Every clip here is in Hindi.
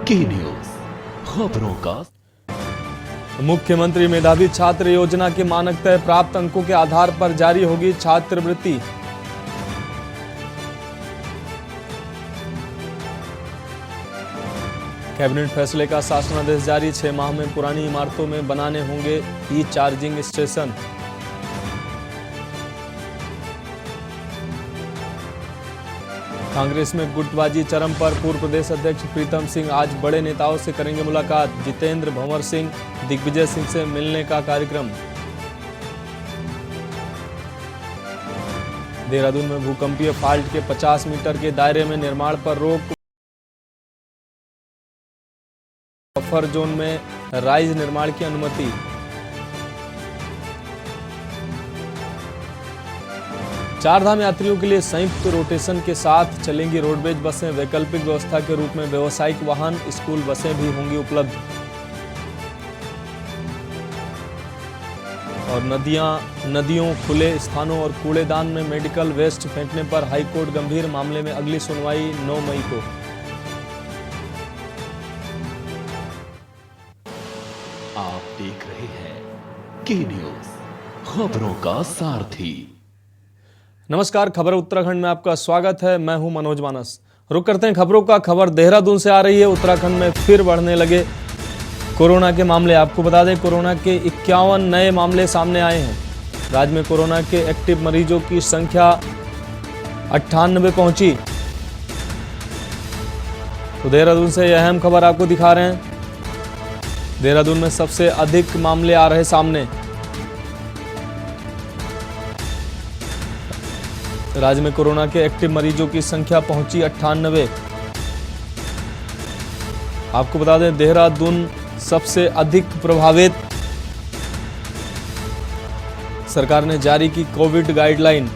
की न्यूज खबरों का। मुख्यमंत्री मेधावी छात्र योजना के मानक तय प्राप्त अंकों के आधार पर जारी होगी छात्रवृत्ति। कैबिनेट फैसले का शासनादेश जारी, 6 माह में पुरानी इमारतों में बनाने होंगे ई चार्जिंग स्टेशन। कांग्रेस में गुटबाजी चरम पर, पूर्व प्रदेश अध्यक्ष प्रीतम सिंह आज बड़े नेताओं से करेंगे मुलाकात। जितेंद्र, भंवर सिंह, दिग्विजय सिंह से मिलने का कार्यक्रम। देहरादून में भूकंपीय फाल्ट के 50 मीटर के दायरे में निर्माण पर रोक। बफर जोन में राइज निर्माण की अनुमति। चारधाम यात्रियों के लिए संयुक्त रोटेशन के साथ चलेंगी रोडवेज बसें। वैकल्पिक व्यवस्था के रूप में व्यावसायिक वाहन, स्कूल बसें भी होंगी उपलब्ध। और नदियों, खुले स्थानों और कूड़ेदान में मेडिकल वेस्ट फेंकने पर हाईकोर्ट गंभीर, मामले में अगली सुनवाई 9 मई को। आप देख रहे हैं की न्यूज खबरों का सारथी। नमस्कार, खबर उत्तराखंड में आपका स्वागत है। मैं हूं मनोज मानस। रुक करते हैं खबरों का। खबर देहरादून से आ रही है। उत्तराखंड में फिर बढ़ने लगे कोरोना के मामले। आपको बता दें, कोरोना के 51 नए मामले सामने आए हैं। राज्य में कोरोना के एक्टिव मरीजों की संख्या 98 पहुंची। तो देहरादून से यह अहम खबर आपको दिखा रहे हैं। देहरादून में सबसे अधिक मामले आ रहे सामने। राज्य में कोरोना के एक्टिव मरीजों की संख्या पहुंची 98। आपको बता दें, देहरादून सबसे अधिक प्रभावित। सरकार ने जारी की कोविड गाइडलाइन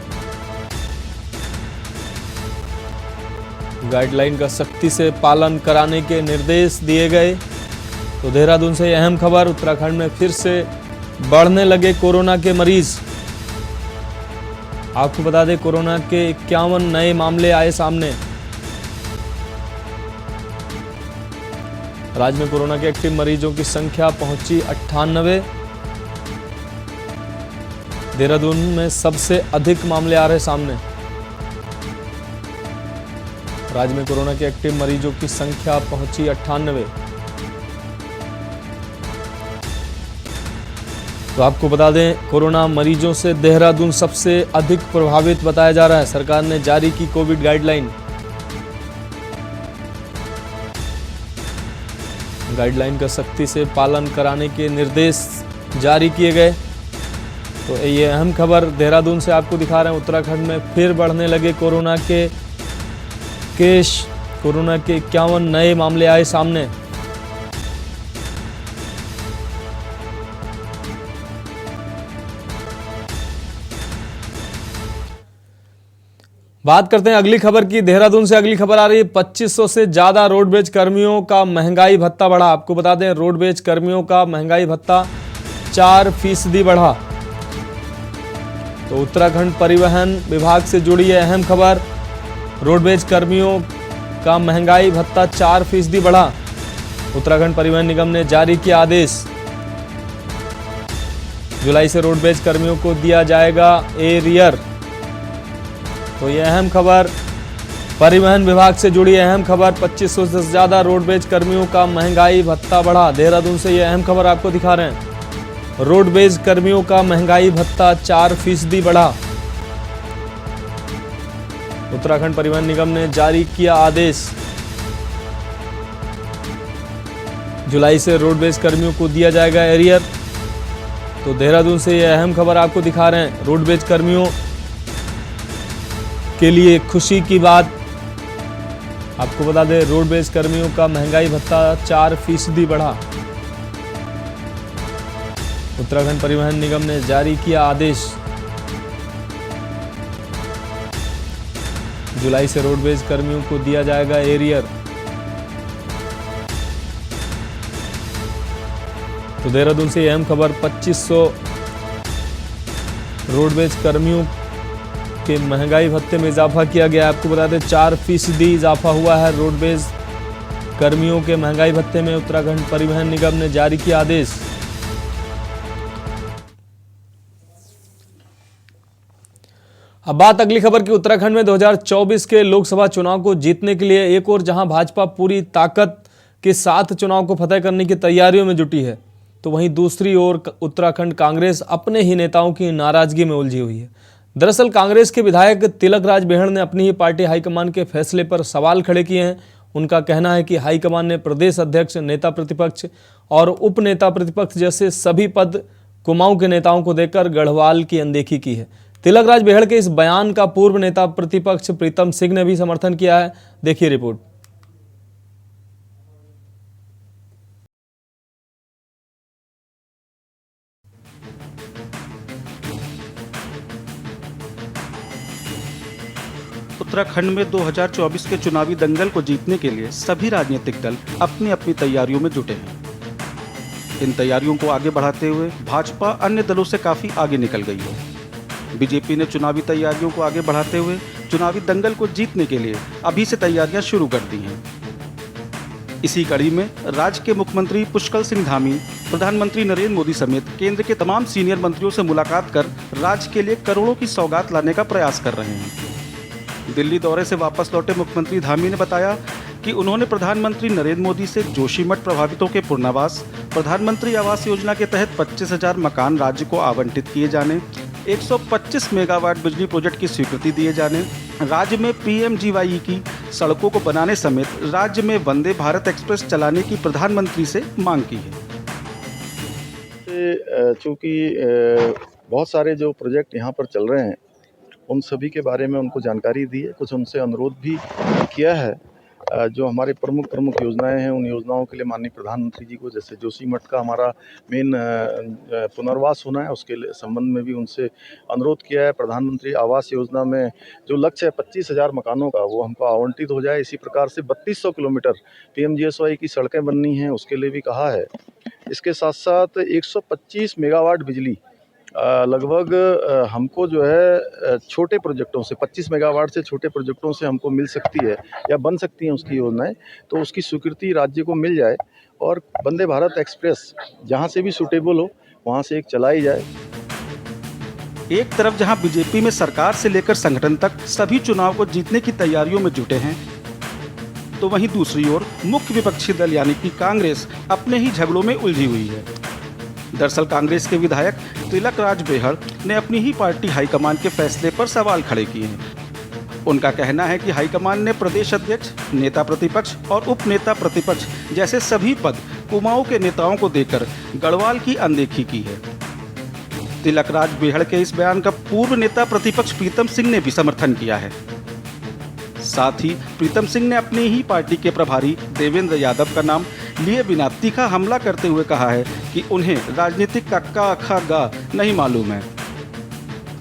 का सख्ती से पालन कराने के निर्देश दिए गए। तो देहरादून से यह अहम खबर। उत्तराखंड में फिर से बढ़ने लगे कोरोना के मरीज। आपको बता दें, कोरोना के 51 नए मामले आए सामने। राज्य में कोरोना के एक्टिव मरीजों की संख्या पहुंची 98। देहरादून में सबसे अधिक मामले आ रहे सामने। राज्य में कोरोना के एक्टिव मरीजों की संख्या पहुंची 98। तो आपको बता दें, कोरोना मरीजों से देहरादून सबसे अधिक प्रभावित बताया जा रहा है। सरकार ने जारी की कोविड गाइडलाइन का सख्ती से पालन कराने के निर्देश जारी किए गए। तो ये अहम खबर देहरादून से आपको दिखा रहे हैं। उत्तराखंड में फिर बढ़ने लगे कोरोना के केस। कोरोना के 51 नए मामले आए सामने। बात करते हैं अगली खबर की। देहरादून से अगली खबर आ रही है। 2500 से ज्यादा रोडवेज कर्मियों का महंगाई भत्ता बढ़ा। आपको बता दें, रोडवेज कर्मियों का महंगाई भत्ता 4% बढ़ा। तो उत्तराखंड परिवहन विभाग से जुड़ी है अहम खबर। रोडवेज कर्मियों का महंगाई भत्ता 4% बढ़ा। उत्तराखंड परिवहन निगम ने जारी किया आदेश। जुलाई से रोडवेज कर्मियों को दिया जाएगा एरियर। तो यह अहम खबर परिवहन विभाग से जुड़ी अहम खबर। 2500 से ज्यादा रोडवेज कर्मियों का महंगाई भत्ता बढ़ा। देहरादून से यह अहम खबर आपको दिखा रहे हैं। रोडवेज कर्मियों का महंगाई भत्ता 4% बढ़ा। उत्तराखंड परिवहन निगम ने जारी किया आदेश। जुलाई से रोडवेज कर्मियों को दिया जाएगा एरियर। तो देहरादून से यह अहम खबर आपको दिखा रहे हैं। रोडवेज कर्मियों के लिए खुशी की बात। आपको बता दें, रोडवेज कर्मियों का महंगाई भत्ता 4% बढ़ा। उत्तराखंड परिवहन निगम ने जारी किया आदेश। जुलाई से रोडवेज कर्मियों को दिया जाएगा एरियर। तो देहरादून से अहम खबर। 2500 रोडवेज कर्मियों के महंगाई भत्ते में इजाफा किया गया। आपको बता दें 4% इजाफा हुआ है रोडवेज कर्मियों के महंगाई भत्ते में उत्तराखंड परिवहन निगम ने जारी किया आदेश। अब बात अगली खबर की। उत्तराखंड में 2024 के लोकसभा चुनाव को जीतने के लिए एक और जहां भाजपा पूरी ताकत के साथ चुनाव को फतेह करने की तैयारियों में जुटी है, तो वहीं दूसरी ओर उत्तराखंड कांग्रेस अपने ही नेताओं की नाराजगी में उलझी हुई है। दरअसल कांग्रेस के विधायक तिलक राज बेहड़ ने अपनी ही पार्टी हाईकमान के फैसले पर सवाल खड़े किए हैं। उनका कहना है कि हाईकमान ने प्रदेश अध्यक्ष, नेता प्रतिपक्ष और उप नेता प्रतिपक्ष जैसे सभी पद कुमाऊं के नेताओं को देकर गढ़वाल की अनदेखी की है। तिलक राज बेहड़ के इस बयान का पूर्व नेता प्रतिपक्ष प्रीतम सिंह ने भी समर्थन किया है। देखिए रिपोर्ट। उत्तराखंड में 2024 के चुनावी दंगल को जीतने के लिए सभी राजनीतिक दल अपनी अपनी तैयारियों में जुटे हैं। इन तैयारियों को आगे बढ़ाते हुए भाजपा अन्य दलों से काफी आगे निकल गई है। बीजेपी ने चुनावी तैयारियों को आगे बढ़ाते हुए चुनावी दंगल को जीतने के लिए अभी से तैयारियां शुरू कर दी हैं। इसी कड़ी में राज्य के मुख्यमंत्री पुष्कर सिंह धामी प्रधानमंत्री नरेंद्र मोदी समेत केंद्र के तमाम सीनियर मंत्रियों से मुलाकात कर राज्य के लिए करोड़ों की सौगात लाने का प्रयास कर रहे हैं। दिल्ली दौरे से वापस लौटे मुख्यमंत्री धामी ने बताया कि उन्होंने प्रधानमंत्री नरेंद्र मोदी से जोशीमठ प्रभावितों के पुनर्वास, प्रधानमंत्री आवास योजना के तहत 25,000 मकान राज्य को आवंटित किए जाने, 125 मेगावाट बिजली प्रोजेक्ट की स्वीकृति दिए जाने, राज्य में पीएमजीवाई की सड़कों को बनाने समेत राज्य में वंदे भारत एक्सप्रेस चलाने की प्रधानमंत्री से मांग की है। चूँकि बहुत सारे जो प्रोजेक्ट यहाँ पर चल रहे हैं उन सभी के बारे में उनको जानकारी दी है, कुछ उनसे अनुरोध भी किया है। जो हमारी प्रमुख योजनाएं हैं उन योजनाओं के लिए माननीय प्रधानमंत्री जी को, जैसे जोशीमठ का हमारा मेन पुनर्वास होना है, उसके संबंध में भी उनसे अनुरोध किया है। प्रधानमंत्री आवास योजना में जो लक्ष्य है 25,000 मकानों का, वो हमको आवंटित हो जाए। इसी प्रकार से 3200 किलोमीटर पीएमजीएसवाई की सड़कें बननी हैं, उसके लिए भी कहा है। इसके साथ साथ 125 मेगावाट बिजली लगभग हमको जो है छोटे प्रोजेक्टों से 25 मेगावाट से छोटे प्रोजेक्टों से हमको मिल सकती है या बन सकती हैं उसकी योजनाएं, तो उसकी स्वीकृति राज्य को मिल जाए और वंदे भारत एक्सप्रेस जहां से भी सूटेबल हो वहां से एक चलाई जाए। एक तरफ जहां बीजेपी में सरकार से लेकर संगठन तक सभी चुनाव को जीतने की तैयारियों में जुटे हैं, तो वहीं दूसरी ओर मुख्य विपक्षी दल यानी कि कांग्रेस अपने ही झगड़ों में उलझी हुई है। दरअसल कांग्रेस के विधायक तिलक राज बेहड़ ने अपनी ही पार्टी हाईकमान के फैसले पर सवाल खड़े किए हैं। उनका कहना है कि हाईकमान ने प्रदेश अध्यक्ष, नेता प्रतिपक्ष और उप नेता प्रतिपक्ष जैसे सभी पद कुमाऊं के नेताओं को देकर गढ़वाल की अनदेखी की है। तिलक राज बेहड़ के इस बयान का पूर्व नेता प्रतिपक्ष प्रीतम सिंह ने भी समर्थन किया है। साथ ही प्रीतम सिंह ने अपनी ही पार्टी के प्रभारी देवेंद्र यादव का नाम लिए बिना तीखा हमला करते हुए कहा है कि उन्हें राजनीतिक का का खा गा नहीं मालूम है।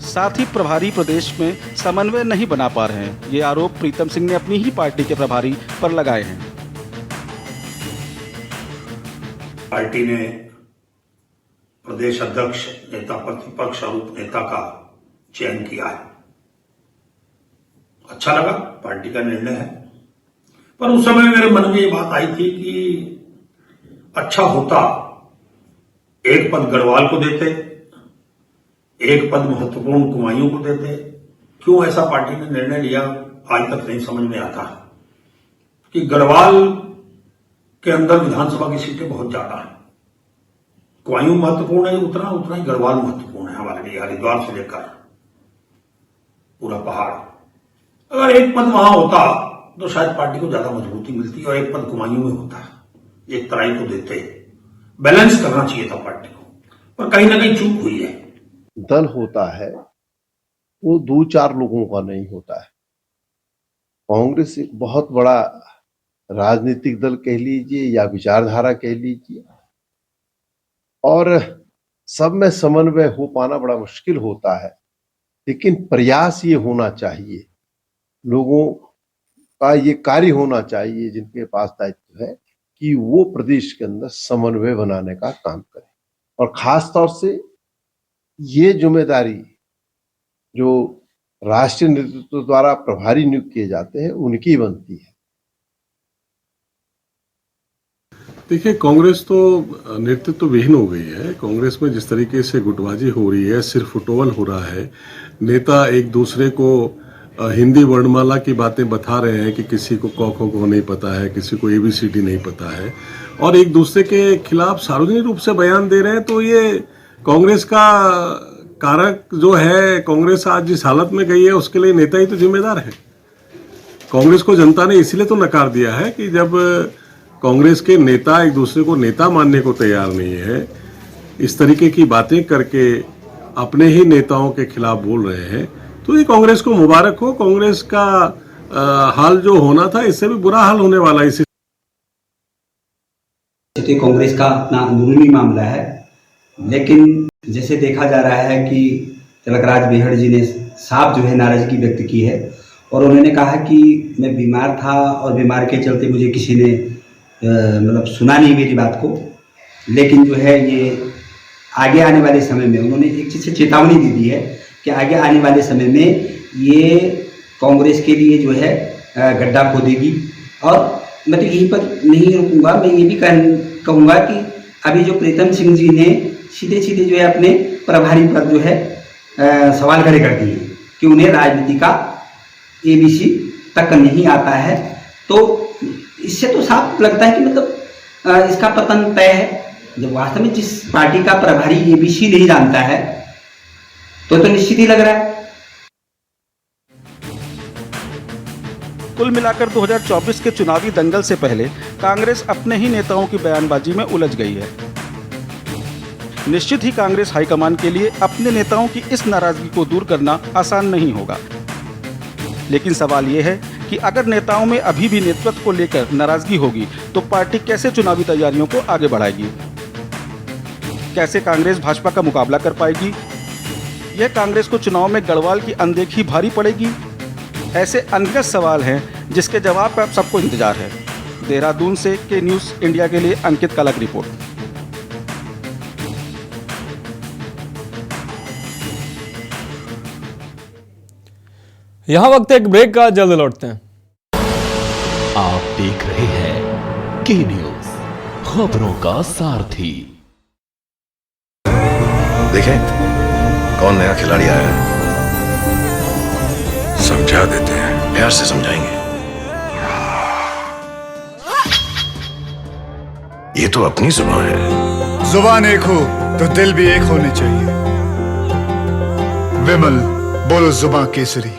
साथ ही प्रभारी प्रदेश में समन्वय नहीं बना पा रहे हैं। ये आरोप प्रीतम सिंह ने अपनी ही पार्टी के प्रभारी पर लगाए हैं। पार्टी ने प्रदेश अध्यक्ष, नेता प्रतिपक्ष और उप नेता का चयन किया है। अच्छा लगा, पार्टी का निर्णय है। पर उस समय मेरे मन में ये बात आई थी कि अच्छा होता एक पद गढ़वाल को देते, एक पद महत्वपूर्ण कुमायूं को देते। क्यों ऐसा पार्टी ने निर्णय लिया आज तक नहीं समझ में आता कि गढ़वाल के अंदर विधानसभा की सीटें बहुत ज्यादा हैं। कुमायूं महत्वपूर्ण है उतना ही गढ़वाल महत्वपूर्ण है हमारे लिए, हरिद्वार से लेकर पूरा पहाड़। अगर एक पद वहां होता तो शायद पार्टी को ज्यादा मजबूती मिलती और एक पद कुमायूं में होता, एक तराई को देते। बैलेंस करना चाहिए था पार्टी को, पर कहीं ना कहीं चूक हुई है। दल होता है वो 2-4 लोगों का नहीं होता है। कांग्रेस एक बहुत बड़ा राजनीतिक दल कह लीजिए या विचारधारा कह लीजिए, और सब में समन्वय हो पाना बड़ा मुश्किल होता है। लेकिन प्रयास ये होना चाहिए, लोगों का ये कार्य होना चाहिए जिनके पास दायित्व है कि वो प्रदेश के अंदर समन्वय बनाने का काम करें। और खास तौर से ये जिम्मेदारी जो राष्ट्रीय नेतृत्व द्वारा प्रभारी नियुक्त किए जाते हैं उनकी बनती है। देखिए, कांग्रेस तो नेतृत्व विहीन हो गई है। कांग्रेस में जिस तरीके से गुटबाजी हो रही है, सिर फुटबॉल हो रहा है, नेता एक दूसरे को हिंदी वर्णमाला की बातें बता रहे हैं कि किसी को क ख ग नहीं पता है, किसी को ABCD नहीं पता है, और एक दूसरे के खिलाफ सार्वजनिक रूप से बयान दे रहे हैं। तो ये कांग्रेस का कारक जो है, कांग्रेस आज जिस हालत में गई है उसके लिए नेता ही तो जिम्मेदार है। कांग्रेस को जनता ने इसीलिए तो नकार दिया है कि जब कांग्रेस के नेता एक दूसरे को नेता मानने को तैयार नहीं है, इस तरीके की बातें करके अपने ही नेताओं के खिलाफ बोल रहे हैं, तो ये कांग्रेस को मुबारक हो। कांग्रेस का हाल जो होना था इससे भी बुरा हाल होने वाला है। इसी कांग्रेस का अपना अंदरूनी मामला है, लेकिन जैसे देखा जा रहा है कि तिलकराज बेहड़ जी ने साफ जो है नाराजगी व्यक्त की है, और उन्होंने कहा कि मैं बीमार था और बीमार के चलते मुझे किसी ने मतलब सुना नहीं मेरी बात को, लेकिन जो है ये आगे आने वाले समय में उन्होंने एक चीज़ से चेतावनी दे दी है कि आगे आने वाले समय में ये कांग्रेस के लिए जो है गड्ढा खोदेगी। और मैं तो यहीं पर नहीं रुकूंगा, मैं ये भी कहूँगा कि अभी जो प्रीतम सिंह जी ने सीधे सीधे जो है अपने प्रभारी पर जो है सवाल खड़े कर दिए कि उन्हें राजनीति का ABC तक नहीं आता है। तो इससे तो साफ लगता है कि मतलब इसका पतन तय है। जब वास्तव में जिस पार्टी का प्रभारी ABC नहीं जानता है तो निश्चित ही लग रहा है। कुल मिलाकर 2024 के चुनावी दंगल से पहले कांग्रेस अपने ही नेताओं की बयानबाजी में उलझ गई है। निश्चित ही कांग्रेस हाईकमान के लिए अपने नेताओं की इस नाराजगी को दूर करना आसान नहीं होगा, लेकिन सवाल ये है कि अगर नेताओं में अभी भी नेतृत्व को लेकर नाराजगी होगी तो पार्टी कैसे चुनावी तैयारियों को आगे बढ़ाएगी, कैसे कांग्रेस भाजपा का मुकाबला कर पाएगी। यह कांग्रेस को चुनाव में गढ़वाल की अनदेखी भारी पड़ेगी। ऐसे अनगिनत सवाल हैं जिसके जवाब का सबको इंतजार है। देहरादून से के न्यूज़ इंडिया के लिए अंकित कलक रिपोर्ट। यहां वक्त एक ब्रेक का, जल्द लौटते हैं। आप देख रहे हैं के न्यूज, खबरों का सारथी। देखें कौन नया खिलाड़ी आया है, समझा देते हैं, प्यार से समझाएंगे। ये तो अपनी जुबान है। जुबान एक हो तो दिल भी एक होने चाहिए। विमल, बोलो जुबान केसरी।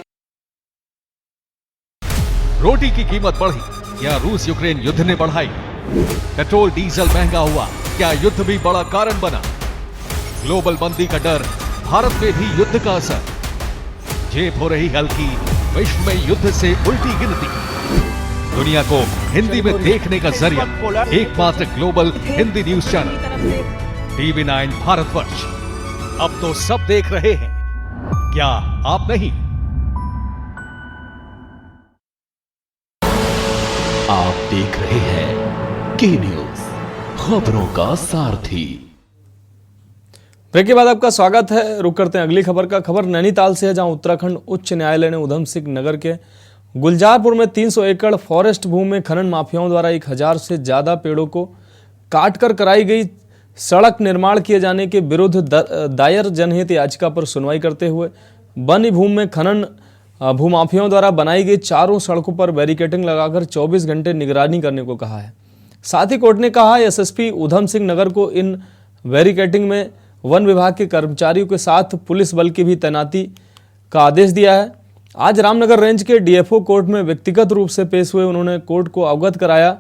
रोटी की कीमत बढ़ी, क्या रूस यूक्रेन युद्ध ने बढ़ाई? पेट्रोल डीजल महंगा हुआ, क्या युद्ध भी बड़ा कारण बना? ग्लोबल मंदी का डर, भारत में भी युद्ध का असर। जेब हो रही हल्की, विश्व में युद्ध से उल्टी गिनती। दुनिया को हिंदी में देखने का जरिया, एकमात्र global Hindi news channel TV9 Bharatvarsh. अब तो सब देख रहे हैं, क्या आप नहीं? आप देख रहे हैं के न्यूज, खबरों का सारथी। ब्रेक के बाद आपका स्वागत है। रुक करते हैं अगली खबर का। खबर नैनीताल से है, जहां उत्तराखंड उच्च न्यायालय ने उधम सिंह नगर के गुलजारपुर में 300 एकड़ फॉरेस्ट भूमि में खनन माफियाओं द्वारा 1000 से ज्यादा पेड़ों को काटकर कराई गई सड़क निर्माण किए जाने के विरुद्ध दायर जनहित याचिका पर सुनवाई करते हुए वन भूमि में खनन भूमाफियाओं द्वारा बनाई गई चारों सड़कों पर बैरिकेडिंग लगाकर 24 घंटे निगरानी करने को कहा है। साथ ही कोर्ट ने कहा SSP उधम सिंह नगर को इन बैरिकेडिंग में वन विभाग के कर्मचारियों के साथ पुलिस बल की भी तैनाती का आदेश दिया है। आज रामनगर रेंज के DFO कोर्ट में व्यक्तिगत रूप से पेश हुए। उन्होंने कोर्ट को अवगत कराया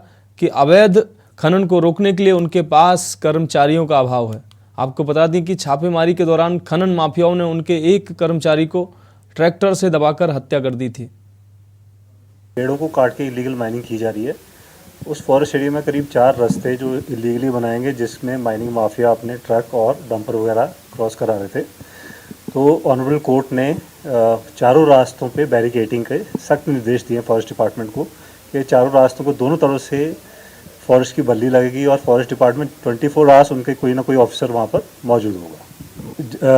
कि अवैध खनन को रोकने के लिए उनके पास कर्मचारियों का अभाव है। आपको बता दें कि छापेमारी के दौरान खनन माफियाओं ने उनके एक कर्मचारी को ट्रैक्टर से दबाकर हत्या कर दी थी। पेड़ों को काट के इलीगल माइनिंग की जा रही है। उस फॉरेस्ट एरिया में करीब 4 रास्ते जो इलीगली बनाएंगे, जिसमें माइनिंग माफिया अपने ट्रक और डंपर वगैरह क्रॉस करा रहे थे। तो ऑनरेबल कोर्ट ने चारों रास्तों पे बैरिकेडिंग के सख्त निर्देश दिए फॉरेस्ट डिपार्टमेंट को कि चारों रास्तों को दोनों तरफ से फॉरेस्ट की बल्ली लगेगी और फॉरेस्ट डिपार्टमेंट 24 आवर्स उनके कोई ना कोई ऑफिसर वहाँ पर मौजूद होगा।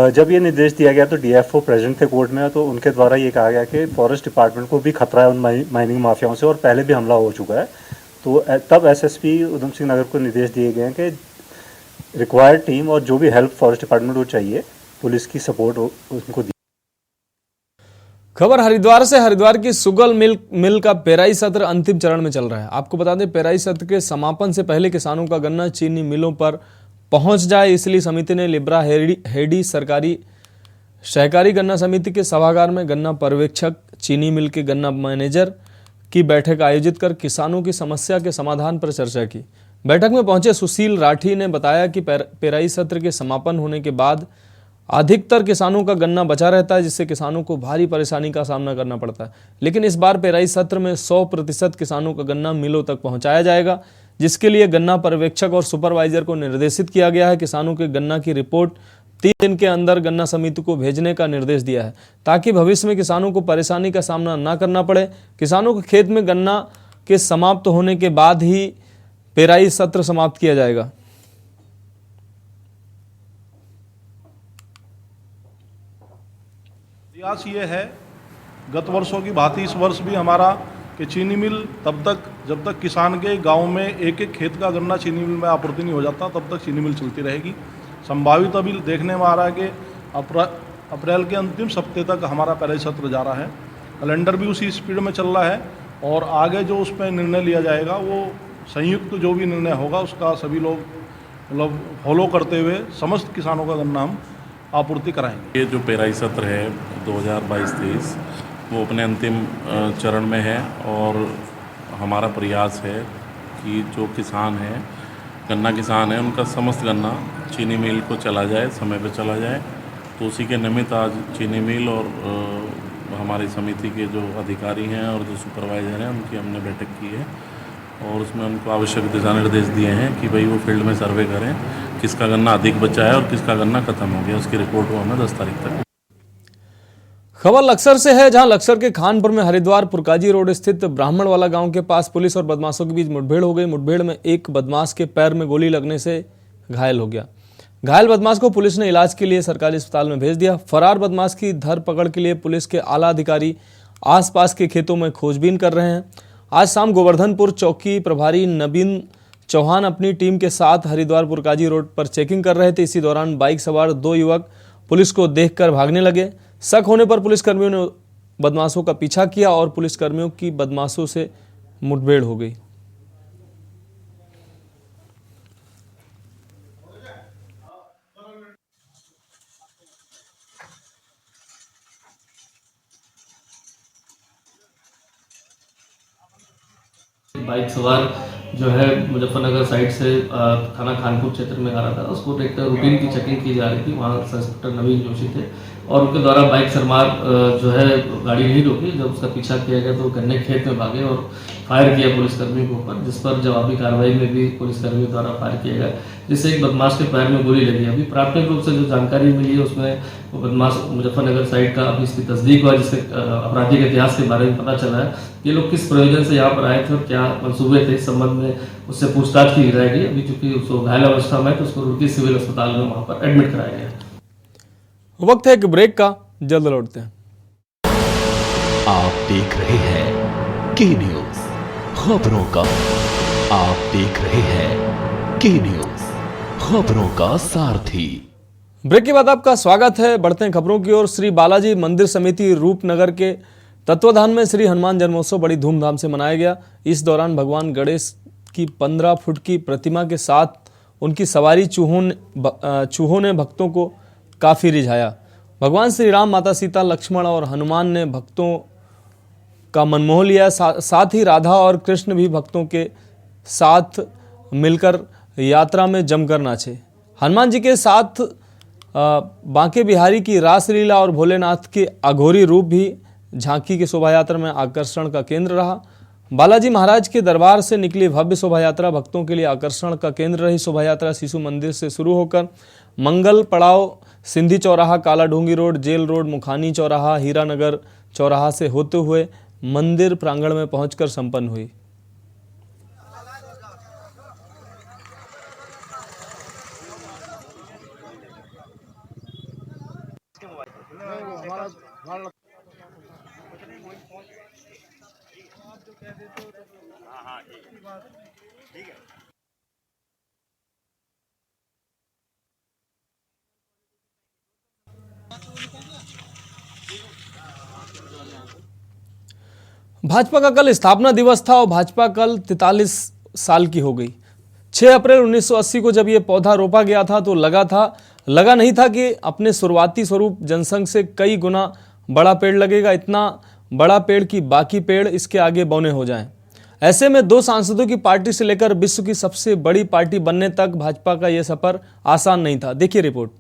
जब ये निर्देश दिया गया तो DFO प्रेजेंट थे कोर्ट में, तो उनके द्वारा ये कहा गया कि फॉरेस्ट डिपार्टमेंट को भी खतरा है उन माइनिंग माफियाओं से और पहले भी हमला हो चुका है। तो तब एसएसपी उधम सिंह नगर को निर्देश दिए गए हैं कि रिक्वायर्ड टीम और जो भी हेल्प फॉरेस्ट डिपार्टमेंट को चाहिए, पुलिस की सपोर्ट उनको दी। खबर हरिद्वार से। हरिद्वार की सुगल मिल का पेराई सत्र अंतिम चरण में चल रहा है। आपको बता दें, पेराई सत्र के समापन से पहले किसानों का गन्ना चीनी मिलों पर पहुंच जाए, इसलिए समिति ने लिब्रा हेडी सरकारी सहकारी गन्ना समिति के सभागार में गन्ना पर्यवेक्षक, चीनी मिल के गन्ना मैनेजर की बैठक आयोजित कर किसानों की समस्या के समाधान पर चर्चा की। बैठक में पहुंचे सुशील राठी ने बताया कि पेराई सत्र के समापन होने के बाद अधिकतर किसानों का गन्ना बचा रहता है, जिससे किसानों को भारी परेशानी का सामना करना पड़ता है। लेकिन इस बार पेराई सत्र में 100% किसानों का गन्ना मिलों तक पहुंचाया जाएगा, जिसके लिए गन्ना पर्यवेक्षक और सुपरवाइजर को निर्देशित किया गया है। किसानों के गन्ना की रिपोर्ट 3 दिन के अंदर गन्ना समिति को भेजने का निर्देश दिया है, ताकि भविष्य में किसानों को परेशानी का सामना न करना पड़े। किसानों के खेत में गन्ना के समाप्त होने के बाद ही पेराई सत्र समाप्त किया जाएगा। प्रयास ये है, गत वर्षों की भांति इस वर्ष भी हमारा कि चीनी मिल तब तक जब तक किसान के गांव में एक एक खेत का गन्ना चीनी मिल में आपूर्ति नहीं हो जाता, तब तक चीनी मिल चलती रहेगी। संभावित अभी देखने में आ रहा है कि अप्रैल के अंतिम सप्ताह तक हमारा पेराई सत्र जा रहा है। कैलेंडर भी उसी स्पीड में चल रहा है और आगे जो उस पर निर्णय लिया जाएगा, वो संयुक्त जो भी निर्णय होगा उसका सभी लोग मतलब फॉलो करते हुए समस्त किसानों का गन्ना हम आपूर्ति कराएंगे। ये जो पेराई सत्र है 2022-23 वो अपने अंतिम चरण में है और हमारा प्रयास है कि जो किसान है, गन्ना किसान है, उनका समस्त गन्ना चीनी मिल को चला जाए, समय पे चला जाए। तो उसी के निमित्त आज चीनी मिल और हमारी समिति के जो अधिकारी हैं और जो सुपरवाइज़र हैं उनकी हमने बैठक की है और उसमें उनको आवश्यक दिशा निर्देश दिए हैं कि भाई वो फील्ड में सर्वे करें, किसका गन्ना अधिक बचा है और किसका गन्ना खत्म हो गया, उसकी रिपोर्ट वो हमें 10 तारीख तक। खबर लक्सर से है, जहां लक्सर के खानपुर में हरिद्वार पुरकाजी रोड स्थित ब्राह्मणवाला गांव के पास पुलिस और बदमाशों के बीच मुठभेड़ हो गई। मुठभेड़ में एक बदमाश के पैर में गोली लगने से घायल हो गया। घायल बदमाश को पुलिस ने इलाज के लिए सरकारी अस्पताल में भेज दिया। फरार बदमाश की धरपकड़ के लिए पुलिस के आला अधिकारी आसपास के खेतों में खोजबीन कर रहे हैं। आज शाम गोवर्धनपुर चौकी प्रभारी नवीन चौहान अपनी टीम के साथ हरिद्वार पुरकाजी रोड पर चेकिंग कर रहे थे। इसी दौरान बाइक सवार 2 युवक पुलिस को देखकर भागने लगे। शक होने पर पुलिसकर्मियों ने बदमाशों का पीछा किया और पुलिसकर्मियों की बदमाशों से मुठभेड़ हो गई। बाइक सवार जो है मुजफ्फरनगर साइड से थाना खानपुर क्षेत्र में आ रहा था, उसको एक रूटीन की चेकिंग की जा रही थी। वहाँ इंस्पेक्टर नवीन जोशी थे और उनके द्वारा बाइक सरमार जो है गाड़ी नहीं रोकी। जब उसका पीछा किया गया तो गन्ने खेत में भागे और फायर किया पुलिसकर्मी के ऊपर, जिस पर जवाबी कार्रवाई में भी पुलिसकर्मियों द्वारा फायर किया गया, जिससे एक बदमाश के पैर में गोली लगी। अभी प्राथमिक रूप से जो जानकारी मिली है उसमें वो बदमाश मुजफ्फरनगर साइड का अभी इसकी तस्दीक हुआ, जिससे आपराधिक इतिहास के बारे में पता चला है। ये लोग किस प्रयोजन से यहाँ पर आए थे और क्या मंसूबे थे, इस संबंध में उससे पूछताछ की जाएगी। अभी चूंकि उसको घायल अवस्था में है तो उसको रुड़की सिविल अस्पताल में वहाँ पर एडमिट कराया गया। वक्त है एक ब्रेक का, जल्द लौटते हैं। आप देख रहे हैं के न्यूज खबरों का। आप देख रहे हैं के न्यूज खबरों का सारथी। ब्रेक के बाद आपका स्वागत है। बढ़ते हैं खबरों की ओर। श्री बालाजी मंदिर समिति रूपनगर के तत्वाधान में श्री हनुमान जन्मोत्सव बड़ी धूमधाम से मनाया गया। इस दौरान भगवान गणेश की 15 फुट की प्रतिमा के साथ उनकी सवारी चूहों ने भक्तों को काफी रिझाया। भगवान श्री राम, माता सीता, लक्ष्मण और हनुमान ने भक्तों का मन मोह लिया। साथ ही राधा और कृष्ण भी भक्तों के साथ मिलकर यात्रा में जमकर नाचे। हनुमान जी के साथ बांके बिहारी की रासलीला और भोलेनाथ के अघोरी रूप भी झांकी की शोभा यात्रा में आकर्षण का केंद्र रहा। बालाजी महाराज के दरबार से निकली भव्य शोभा यात्रा भक्तों के लिए आकर्षण का केंद्र रही। शोभा यात्रा शिशु मंदिर से शुरू होकर मंगल पड़ाव, सिंधी चौराहा, काला Dhungi road, jail road, Mukhani चौराहा, हीरानगर चौराहा से होते हुए मंदिर प्रांगण में पहुंचकर संपन्न हुई। हाँ हाँ ठीक है। भाजपा का कल स्थापना दिवस था और भाजपा कल 43 साल की हो गई। 6 अप्रैल 1980 को जब ये पौधा रोपा गया था तो लगा नहीं था कि अपने शुरुआती स्वरूप जनसंघ से कई गुना बड़ा पेड़ लगेगा, इतना बड़ा पेड़ कि बाकी पेड़ इसके आगे बौने हो जाएं। ऐसे में 2 सांसदों की पार्टी से लेकर विश्व की सबसे बड़ी पार्टी बनने तक भाजपा का यह सफर आसान नहीं था। देखिए रिपोर्ट।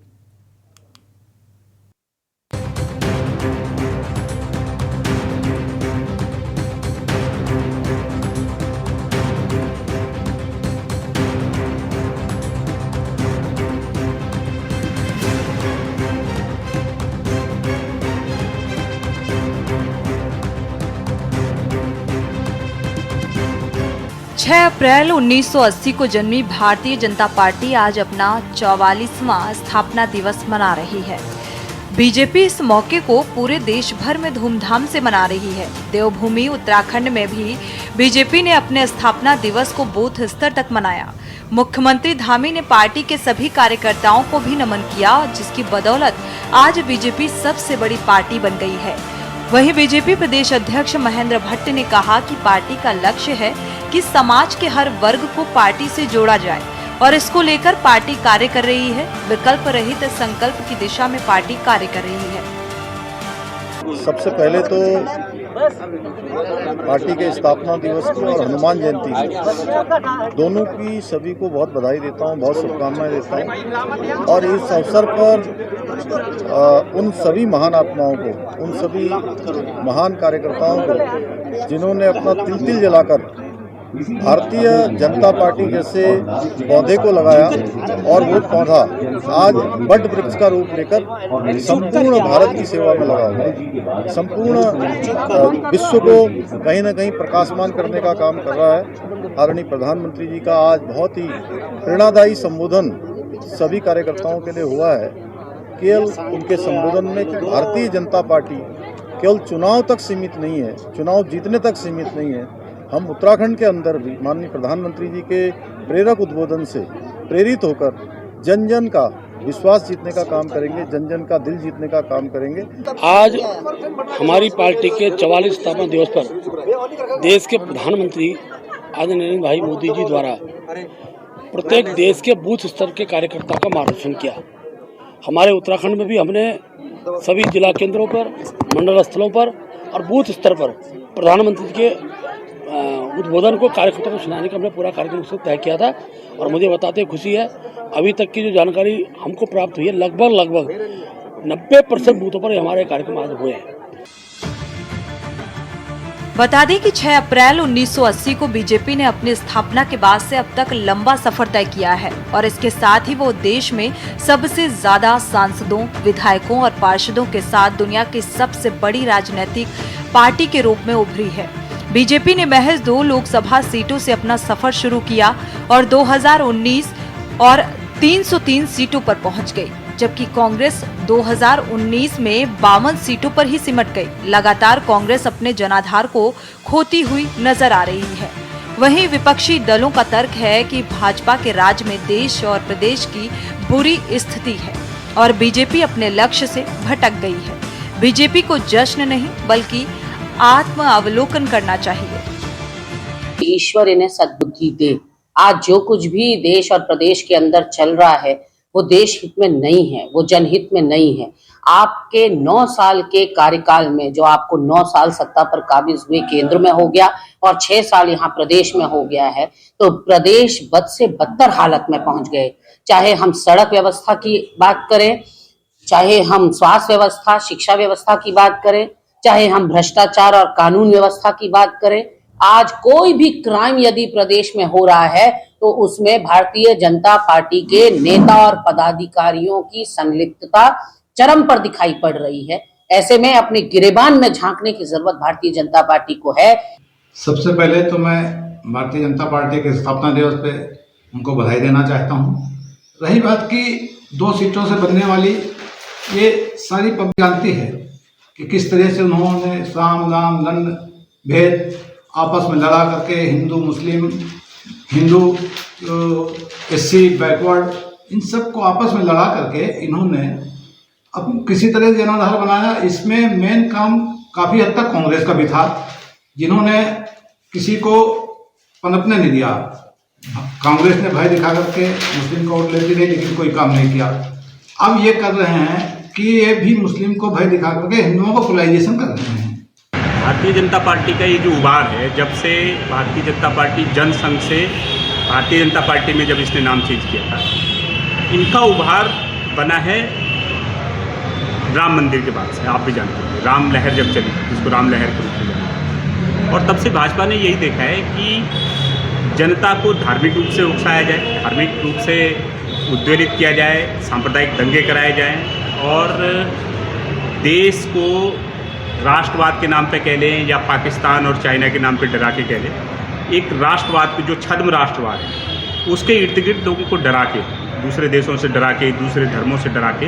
अप्रैल 1980 को जन्मी भारतीय जनता पार्टी आज अपना 44वां स्थापना दिवस मना रही है। बीजेपी इस मौके को पूरे देश भर में धूमधाम से मना रही है। देवभूमि उत्तराखंड में भी बीजेपी ने अपने स्थापना दिवस को बूथ स्तर तक मनाया। मुख्यमंत्री धामी ने पार्टी के सभी कार्यकर्ताओं को भी नमन किया, जिसकी बदौलत आज बीजेपी सबसे बड़ी पार्टी बन गई है। वहीं बीजेपी प्रदेश अध्यक्ष महेंद्र भट्ट ने कहा कि पार्टी का लक्ष्य है कि समाज के हर वर्ग को पार्टी से जोड़ा जाए और इसको लेकर पार्टी कार्य कर रही है। विकल्प रहित संकल्प की दिशा में पार्टी कार्य कर रही है। सबसे पहले तो पार्टी के स्थापना दिवस को और हनुमान जयंती को दोनों की सभी को बहुत बधाई देता हूँ, बहुत शुभकामनाएं देता हूँ। और इस अवसर पर उन सभी महान आत्माओं को, उन सभी महान कार्यकर्ताओं को जिन्होंने अपना तिल जलाकर भारतीय जनता पार्टी जैसे पौधे को लगाया और वो पौधा आज बट वृक्ष का रूप लेकर संपूर्ण भारत की सेवा में लगा हुआ है, संपूर्ण विश्व को कहीं न कहीं प्रकाशमान करने का काम कर रहा है। आदरणीय प्रधानमंत्री जी का आज बहुत ही प्रेरणादायी संबोधन सभी कार्यकर्ताओं के लिए हुआ है। केवल उनके संबोधन में कि भारतीय जनता पार्टी केवल चुनाव तक सीमित नहीं है, चुनाव जीतने तक सीमित नहीं है। हम उत्तराखंड के अंदर भी माननीय प्रधानमंत्री जी के प्रेरक उद्बोधन से प्रेरित होकर जन जन का विश्वास जीतने का काम करेंगे, जन जन का दिल जीतने का काम करेंगे। आज हमारी पार्टी के 44 स्थापना दिवस पर देश के प्रधानमंत्री आदरणीय नरेंद्र भाई मोदी जी द्वारा प्रत्येक देश के बूथ स्तर के कार्यकर्ता का मार्गदर्शन किया। हमारे उत्तराखंड में भी हमने सभी जिला केंद्रों पर, मंडल स्थलों पर और बूथ स्तर पर प्रधानमंत्री के उद्बोधन को कार्यकर्ताओं को सुनाने का हमने पूरा कार्यक्रम उससे तय किया था। और मुझे बताते खुशी है, अभी तक की जो जानकारी हमको प्राप्त हुई है, लगभग 90% बूथों पर हमारे कार्यक्रम आज हुए हैं। बता दें कि 6 अप्रैल 1980 को बीजेपी ने अपनी स्थापना के बाद से अब तक लंबा सफर तय किया है और इसके साथ ही वो देश में सबसे ज्यादा सांसदों, विधायकों और पार्षदों के साथ दुनिया की सबसे बड़ी राजनीतिक पार्टी के रूप में उभरी है। बीजेपी ने महज 2 लोकसभा सीटों से अपना सफर शुरू किया और 2019 और 303 सीटों पर पहुंच गई, जबकि कांग्रेस 2019 में 52 सीटों पर ही सिमट गई। लगातार कांग्रेस अपने जनाधार को खोती हुई नजर आ रही है। वहीं विपक्षी दलों का तर्क है कि भाजपा के राज में देश और प्रदेश की बुरी स्थिति है और बीजेपी अपने लक्ष्य से भटक गई है। बीजेपी को जश्न नहीं बल्कि आत्म अवलोकन करना चाहिए। ईश्वर इन्हें सद्बुद्धि दे। आज जो कुछ भी देश और प्रदेश के अंदर चल रहा है वो देश हित में नहीं है, वो जनहित में नहीं है। आपके 9 साल के कार्यकाल में जो आपको 9 साल सत्ता पर काबिज हुए केंद्र में हो गया और 6 साल यहाँ प्रदेश में हो गया है, तो प्रदेश बद से बदतर हालत में पहुंच गए। चाहे हम सड़क व्यवस्था की बात करें, चाहे हम स्वास्थ्य व्यवस्था, शिक्षा व्यवस्था की बात करें, चाहे हम भ्रष्टाचार और कानून व्यवस्था की बात करें, आज कोई भी क्राइम यदि प्रदेश में हो रहा है तो उसमें भारतीय जनता पार्टी के नेता और पदाधिकारियों की संलिप्तता चरम पर दिखाई पड़ रही है। ऐसे में अपने गिरेबान में झांकने की जरूरत भारतीय जनता पार्टी को है। सबसे पहले तो मैं भारतीय जनता पार्टी के स्थापना दिवस पे उनको बधाई देना चाहता हूँ। रही बात की 2 सीटों से बनने वाली, ये सारी पब्लिक जानती है कि किस तरह से उन्होंने साम दाम दंड भेद आपस में लड़ा करके हिंदू मुस्लिम, हिंदू एससी बैकवर्ड, इन सब को आपस में लड़ा करके इन्होंने अब किसी तरह जनाधार बनाया। इसमें मेन काम काफ़ी हद तक कांग्रेस का भी था। जिन्होंने किसी को पनपने नहीं दिया। कांग्रेस ने भय दिखा करके मुस्लिम को वोट लेती रही, लेकिन कोई काम नहीं किया। अब ये कर रहे हैं कि ये भी मुस्लिम को भय दिखा करके हिंदुओं को पोलराइजेशन कर रहे हैं। भारतीय जनता पार्टी का ये जो उभार है, जब से भारतीय जनता पार्टी जनसंघ से भारतीय जनता पार्टी में जब इसने नाम चेंज किया था, इनका उभार बना है राम मंदिर के बाद से। आप भी जानते हैं राम लहर जब चली, जिसको राम लहर के रूप में जाना, और तब से भाजपा ने यही देखा है कि जनता को धार्मिक रूप से उकसाया जाए, धार्मिक रूप से उद्वेलित किया जाए, सांप्रदायिक दंगे कराए जाएं और देश को राष्ट्रवाद के नाम पे कह लें या पाकिस्तान और चाइना के नाम पे डरा के कह लें, एक राष्ट्रवाद को जो छद्म राष्ट्रवाद है उसके इर्द गिर्द लोगों को डरा के, दूसरे देशों से डरा के, दूसरे धर्मों से डरा के,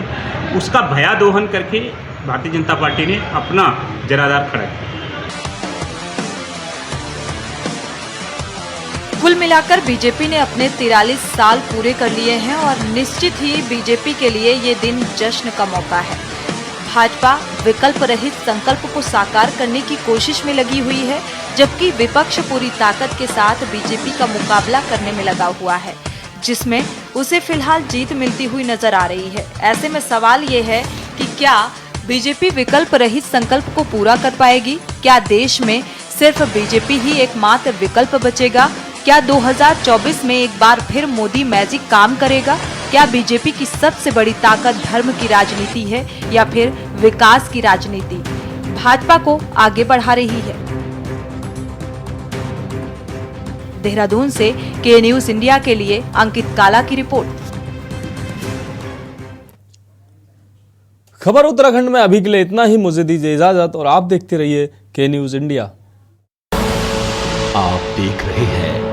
उसका भयादोहन करके भारतीय जनता पार्टी ने अपना जनाधार खड़ा किया। कुल मिलाकर बीजेपी ने अपने 43 साल पूरे कर लिए हैं और निश्चित ही बीजेपी के लिए ये दिन जश्न का मौका है। भाजपा विकल्प रहित संकल्प को साकार करने की कोशिश में लगी हुई है, जबकि विपक्ष पूरी ताकत के साथ बीजेपी का मुकाबला करने में लगा हुआ है, जिसमें उसे फिलहाल जीत मिलती हुई नजर आ रही है। ऐसे में सवाल ये है कि क्या बीजेपी विकल्प रहित संकल्प को पूरा कर पाएगी? क्या देश में सिर्फ बीजेपी ही एकमात्र विकल्प बचेगा? क्या 2024 में एक बार फिर मोदी मैजिक काम करेगा? क्या बीजेपी की सबसे बड़ी ताकत धर्म की राजनीति है या फिर विकास की राजनीति भाजपा को आगे बढ़ा रही है? देहरादून से के न्यूज इंडिया के लिए अंकित काला की रिपोर्ट। खबर उत्तराखंड में अभी के लिए इतना ही। मुझे दीजिए इजाजत और आप देखते रहिए के न्यूज इंडिया। आप देख रहे हैं